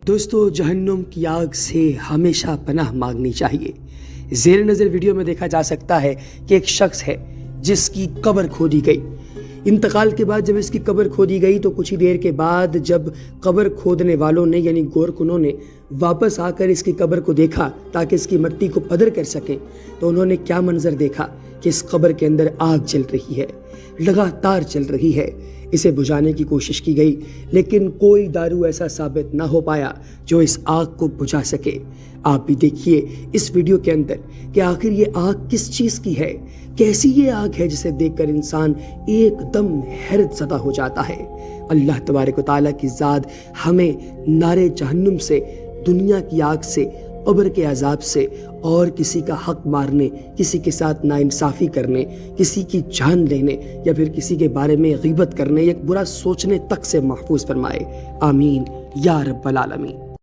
دوستو جہنم کی آگ سے ہمیشہ پناہ مانگنی چاہیے۔ زیر نظر ویڈیو میں دیکھا جا سکتا ہے کہ ایک شخص ہے جس کی قبر کھودی گئی۔ انتقال کے بعد جب اس کی قبر کھودی گئی تو کچھ ہی دیر کے بعد جب قبر کھودنے والوں نے یعنی گورکنوں نے واپس آ کر اس کی قبر کو دیکھا تاکہ اس کی مٹی کو پدر کر سکیں تو انہوں نے کیا منظر دیکھا کہ اس قبر کے اندر آگ جل رہی ہے، لگاتار چل رہی ہے۔ اسے بجھانے کی کوشش کی گئی لیکن کوئی دارو ایسا ثابت نہ ہو پایا جو اس آگ کو بجھا سکے۔ آپ بھی دیکھیے اس ویڈیو کے اندر کہ آخر یہ آگ کس چیز کی ہے، کیسی یہ آگ ہے جسے دیکھ کر انسان ایک دم حیرت زدہ ہو جاتا ہے۔ اللہ تبارک و تعالیٰ کی ذات ہمیں نارے جہنم سے، دنیا کی آگ سے، قبر کے عذاب سے اور کسی کا حق مارنے، کسی کے ساتھ ناانصافی کرنے، کسی کی جان لینے یا پھر کسی کے بارے میں غیبت کرنے یا برا سوچنے تک سے محفوظ فرمائے۔ آمین یا رب العالمین۔